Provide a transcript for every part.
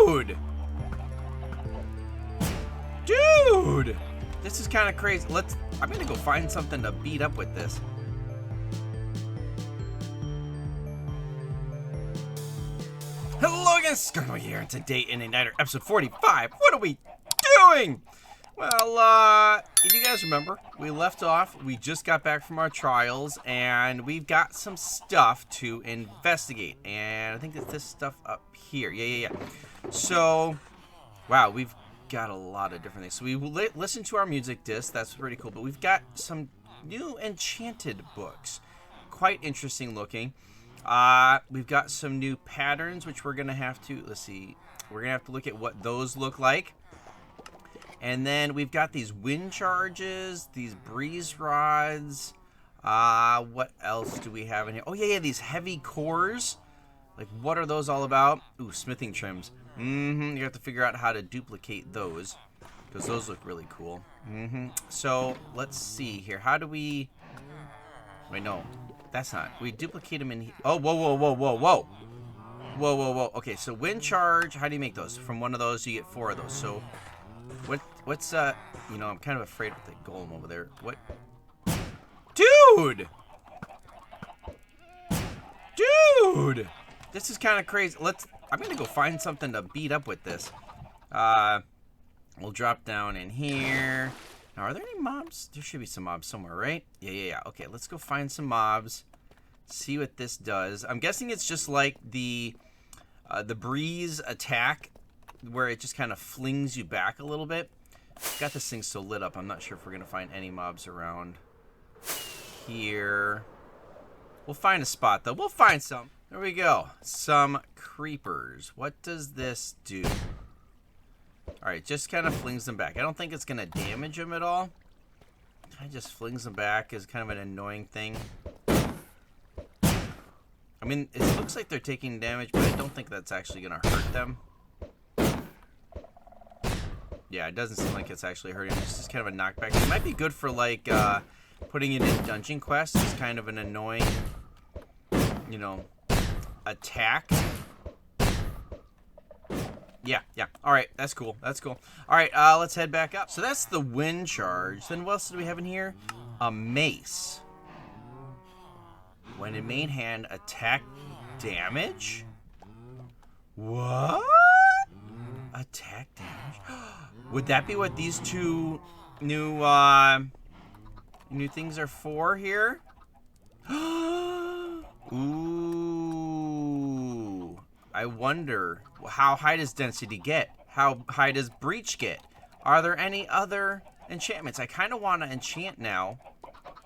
Dude! Dude! This is kind of crazy. I'm gonna go find something to beat up with this. Hello again, skunkmunkee here, and today in Igniter episode 45, what are we doing? Well, if you guys remember, we left off, we just got back from our trials, and we've got some stuff to investigate, and I think it's this stuff up here. Yeah. So, wow, we've got a lot of different things. So we listened to our music disc, that's pretty cool, but we've got some new enchanted books. Quite interesting looking. We've got some new patterns, which we're going to have to, let's see, we're going to have to look at what those look like. And then we've got these wind charges, these breeze rods. What else do we have in here? Oh, yeah, these heavy cores. Like, what are those all about? Ooh, smithing trims. You have to figure out how to duplicate those, because those look really cool. So, let's see here. How do we... Wait, no. That's not. We duplicate them in here. Oh, whoa. Whoa. Okay, so wind charge. How do you make those? From one of those, you get 4 of those. So, what's, you know, I'm kind of afraid of the golem over there. What? Dude! This is kind of crazy. I'm going to go find something to beat up with this. We'll drop down in here. Now, are there any mobs? There should be some mobs somewhere, right? Yeah. Okay, let's go find some mobs. See what this does. I'm guessing it's just like the breeze attack, where it just kind of flings you back a little bit. Got this thing so lit up, I'm not sure if we're going to find any mobs around here. We'll find a spot, though. We'll find some. There we go. Some creepers. What does this do? Alright, just kind of flings them back. I don't think it's going to damage them at all. It just flings them back is kind of an annoying thing. I mean, it looks like they're taking damage, but I don't think that's actually going to hurt them. Yeah, it doesn't seem like it's actually hurting them. It's just kind of a knockback. It might be good for, like, putting it in dungeon quests. It's kind of an annoying, you know, attack. Yeah. Alright, that's cool. Alright, let's head back up. So that's the wind charge. Then what else do we have in here? A mace. When in main hand, attack damage? What? Attack damage? Would that be what these two new things are for here? Ooh. I wonder, how high does density get? How high does breach get? Are there any other enchantments? I kind of want to enchant now.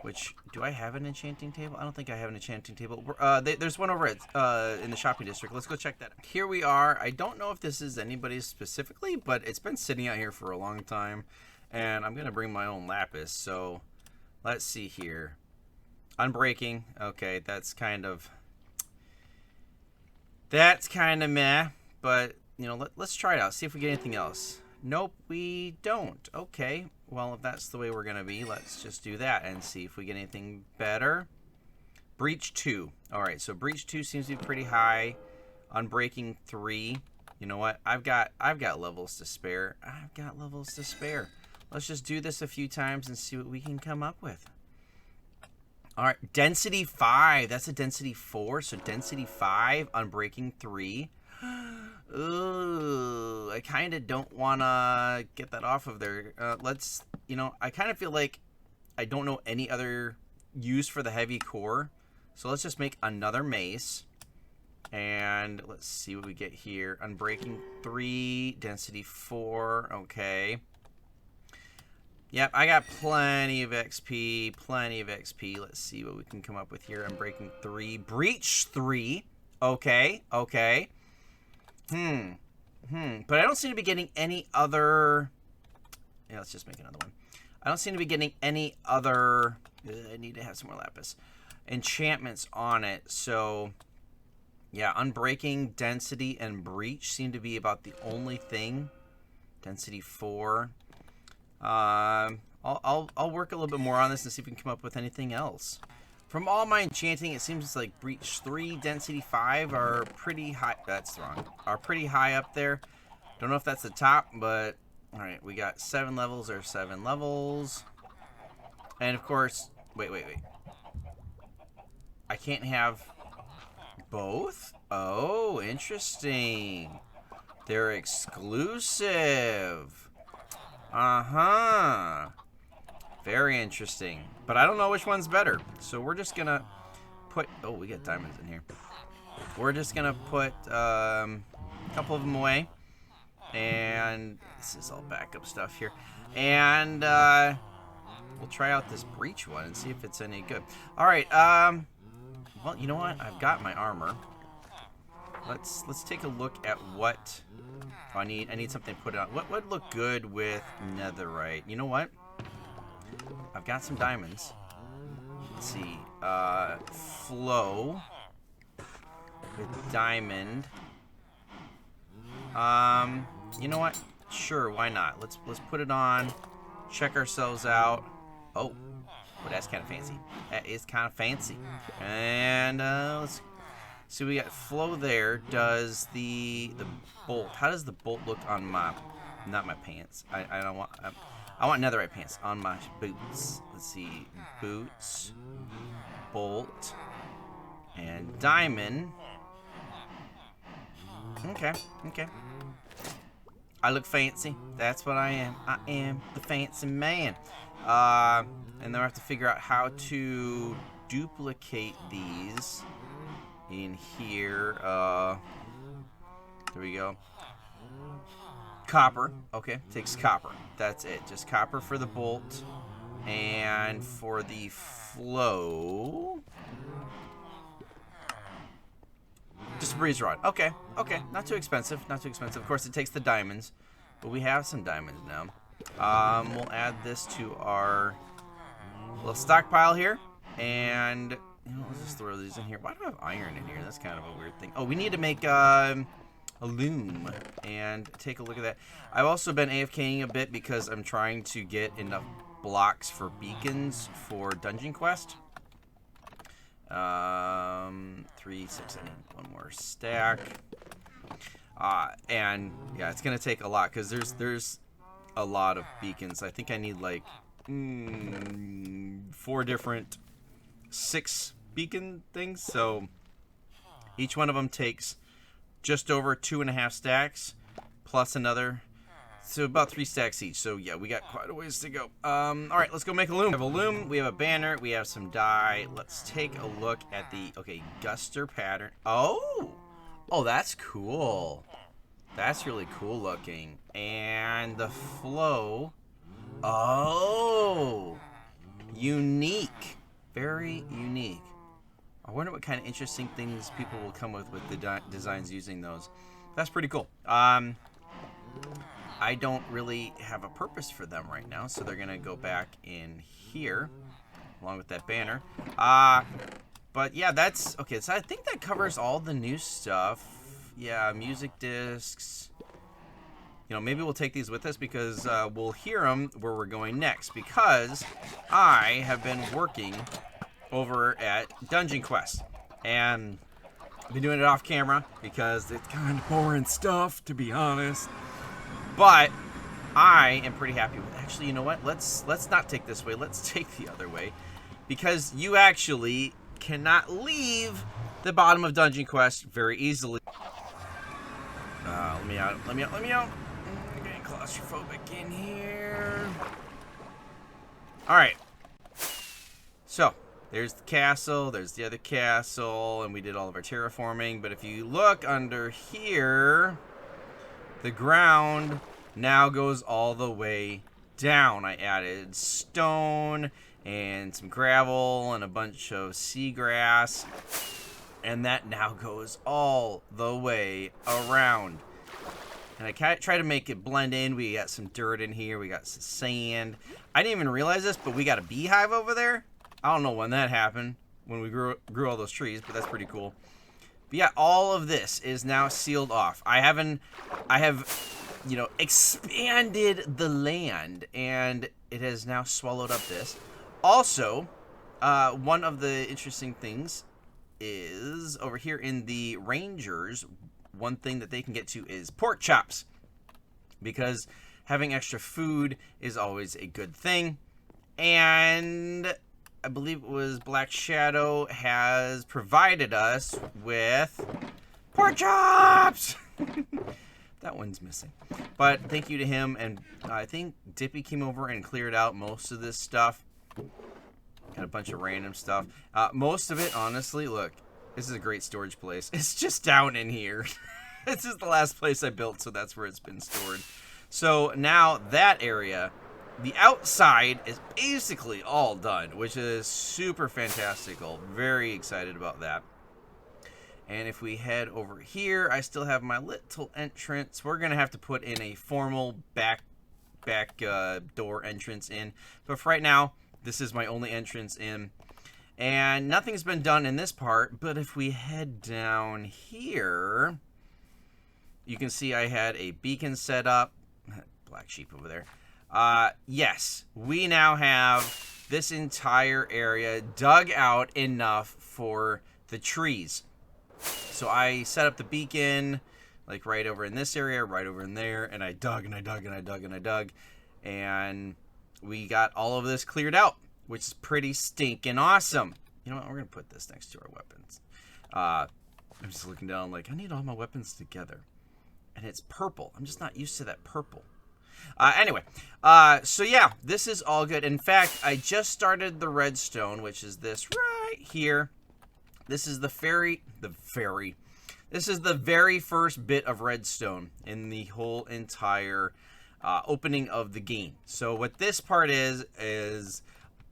Which, do I have an enchanting table? I don't think I have an enchanting table. There's one over at, in the shopping district. Let's go check that out. Here we are. I don't know if this is anybody's specifically, but it's been sitting out here for a long time. And I'm going to bring my own lapis. So, let's see here. Unbreaking. Okay, that's kind of meh. But, you know, let's try it out. See if we get anything else. Nope, we don't. Okay, well, if that's the way we're going to be, let's just do that and see if we get anything better. Breach 2. All right, so Breach 2 seems to be pretty high. Unbreaking 3. You know what? I've got levels to spare. Let's just do this a few times and see what we can come up with. All right, Density 5. That's a Density 4, so Density 5, Unbreaking 3. Ooh, I kind of don't want to get that off of there. You know, I kind of feel like I don't know any other use for the heavy core. So let's just make another mace. And let's see what we get here. Unbreaking 3, Density 4, okay. Yep, I got plenty of XP, Let's see what we can come up with here. Unbreaking 3, Breach 3, okay. But I don't seem to be getting any other... Yeah, let's just make another one. I don't seem to be getting any other... I need to have some more lapis. Enchantments on it. So, yeah, Unbreaking, Density, and Breach seem to be about the only thing. Density 4. I'll work a little bit more on this and see if we can come up with anything else. From all my enchanting, it seems like Breach 3, Density 5 are pretty high. That's wrong. Are pretty high up there. Don't know if that's the top, but all right, we got 7 levels or 7 levels. And of course, wait. I can't have both? Oh, interesting. They're exclusive. Uh-huh. Very interesting. But I don't know which one's better. So we're just gonna put... Oh, we got diamonds in here. We're just gonna put a couple of them away. And this is all backup stuff here. And we'll try out this breach one and see if it's any good. All right. Well, you know what? I've got my armor. Let's take a look at what I need something to put on. What would look good with netherite? You know what? I've got some diamonds. Let's see. Flow with diamond. You know what? Sure, why not? Let's put it on. Check ourselves out. Oh, well, that's kind of fancy. That is kind of fancy. And let's see. We got flow there. Does the bolt? How does the bolt look on my? Not my pants. I don't want. I want netherite pants on my boots. Let's see. Boots, bolt, and diamond. Okay. I look fancy. That's what I am. I am the fancy man. And then I have to figure out how to duplicate these in here. There we go. Copper. Okay, takes copper. That's it. Just copper for the bolt. And for the flow, just a breeze rod. Okay. Not too expensive. Of course, it takes the diamonds, but we have some diamonds now. We'll add this to our little stockpile here, and let's just throw these in here. Why do I have iron in here? That's kind of a weird thing. Oh, we need to make a loom and take a look at that. I've also been AFKing a bit because I'm trying to get enough blocks for beacons for Dungeon Quest. 3, 6, and one more stack. And yeah, it's gonna take a lot because there's a lot of beacons. I think I need like 4 different 6 beacon things. So each one of them takes just over 2.5 stacks plus another. So about 3 stacks each. So yeah, we got quite a ways to go. All right, let's go make a loom. We have a loom. We have a banner. We have some dye. Let's take a look at the Guster pattern. Oh, that's cool. That's really cool looking. And the flow. Oh, unique. Very unique. I wonder what kind of interesting things people will come with the designs using those. That's pretty cool. I don't really have a purpose for them right now, so they're gonna go back in here along with that banner. But yeah, that's okay. So I think that covers all the new stuff. Yeah, music discs. Maybe we'll take these with us because we'll hear them where we're going next, because I have been working over at Dungeon Quest, and I've been doing it off camera because it's kind of boring stuff, to be honest. But I am pretty happy with it. Actually, you know what? Let's not take this way. Let's take the other way, because you actually cannot leave the bottom of Dungeon Quest very easily. Let me out. I'm getting claustrophobic in here. All right. So there's the castle. There's the other castle, and we did all of our terraforming. But if you look under here, the ground now goes all the way down. I added stone and some gravel and a bunch of seagrass, and that now goes all the way around. And I try to make it blend in. We got some dirt in here. We got some sand. I didn't even realize this, but we got a beehive over there. I don't know when that happened, when we grew all those trees, but that's pretty cool. But yeah, all of this is now sealed off. I have, expanded the land, and it has now swallowed up this. Also, one of the interesting things is over here in the Rangers, one thing that they can get to is pork chops. because having extra food is always a good thing. And I believe it was Black Shadow has provided us with pork chops. That one's missing, but thank you to him. And I think Dippy came over and cleared out most of this stuff. Got a bunch of random stuff. Most of it, honestly, look, this is a great storage place. It's just down in here. This is the last place I built, so that's where it's been stored. So now that area, the outside is basically all done, which is super fantastical. Very excited about that. And if we head over here, I still have my little entrance. We're going to have to put in a formal back door entrance in. But for right now, this is my only entrance in. And nothing's been done in this part. But if we head down here, you can see I had a beacon set up. Black sheep over there. Yes, we now have this entire area dug out enough for the trees. So I set up the beacon, like right over in this area, right over in there, and I dug and I dug and I dug and I dug, and we got all of this cleared out, which is pretty stinking awesome. You know what? We're gonna put this next to our weapons. I'm just looking down, like I need all my weapons together, and it's purple. I'm just not used to that purple. Anyway, so yeah, this is all good. In fact, I just started the redstone, which is this right here. This is the This is the very first bit of redstone in the whole entire opening of the game. So what this part is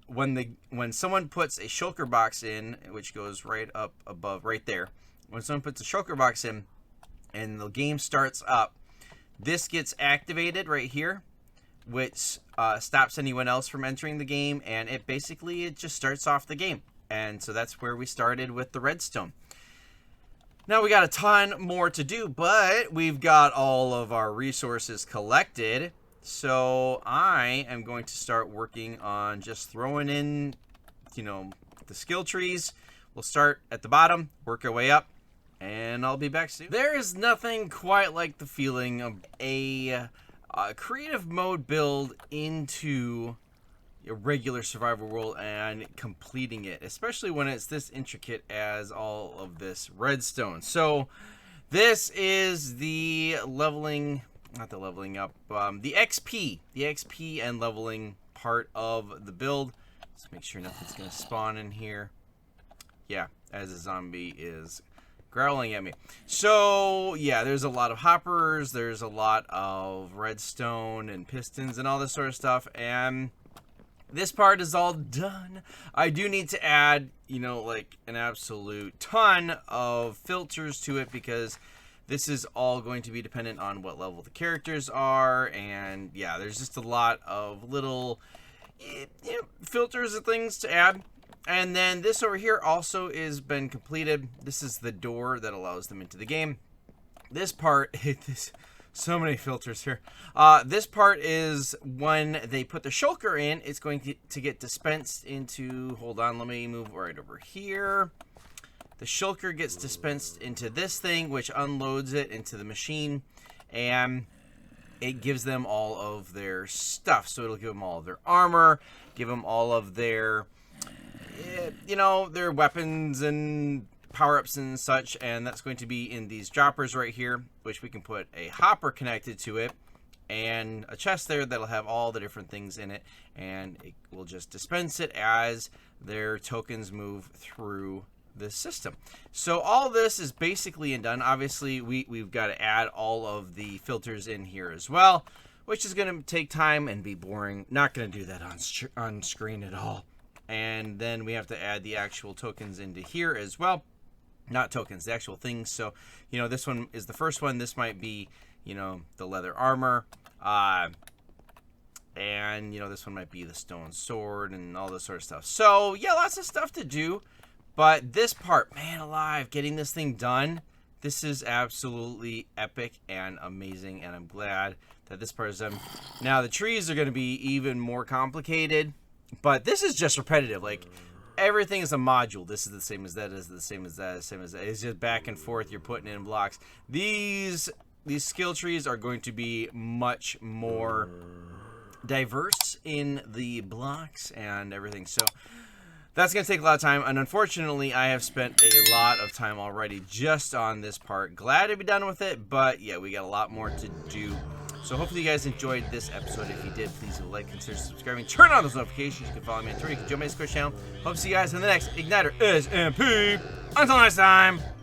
when someone puts a shulker box in, which goes right up above, right there. When someone puts a shulker box in, and the game starts up, this gets activated right here, which stops anyone else from entering the game, and it just starts off the game. And so that's where we started with the redstone. Now we got a ton more to do, but we've got all of our resources collected. So I am going to start working on just throwing in, the skill trees. We'll start at the bottom, work our way up, and I'll be back soon. There is nothing quite like the feeling of a creative mode build into a regular survival world and completing it, especially when it's this intricate as all of this redstone. So this is the leveling, not the leveling up, the XP and leveling part of the build. Let's make sure nothing's gonna spawn in here. Yeah, as a zombie is growling at me. So yeah, there's a lot of hoppers, there's a lot of redstone and pistons and all this sort of stuff, and this part is all done. I do need to add, like an absolute ton of filters to it, because this is all going to be dependent on what level the characters are. And yeah, there's just a lot of little filters and things to add. And then this over here also is been completed. This is the door that allows them into the game. This part, so many filters here. This part is when they put the shulker in, it's going to get dispensed into, hold on, let me move right over here. The shulker gets dispensed into this thing, which unloads it into the machine, and it gives them all of their stuff. So it'll give them all of their armor, give them all of their, their weapons and power-ups and such, and that's going to be in these droppers right here, which we can put a hopper connected to it and a chest there that'll have all the different things in it, and it will just dispense it as their tokens move through the system. So all this is basically done. Obviously we've got to add all of the filters in here as well, which is going to take time and be boring. Not going to do that on screen at all. And then we have to add the actual tokens into here as well. Not tokens, the actual things. So, this one is the first one. This might be, the leather armor. And, this one might be the stone sword and all this sort of stuff. So, yeah, lots of stuff to do. But this part, man alive, getting this thing done, this is absolutely epic and amazing. And I'm glad that this part is done. Now, the trees are going to be even more complicated. But this is just repetitive. Like, everything is a module. This is the same as that, is the same as that, same as that. It's just back and forth. You're putting in blocks. These these skill trees are going to be much more diverse in the blocks and everything. So that's going to take a lot of time, and unfortunately, I have spent a lot of time already just on this part. Glad to be done with it, but yeah, we got a lot more to do. So hopefully you guys enjoyed this episode. If you did, please like, consider subscribing, turn on those notifications. You can follow me on Twitter, you can join my Discord channel. Hope to see you guys in the next Igniter SMP. Until next time.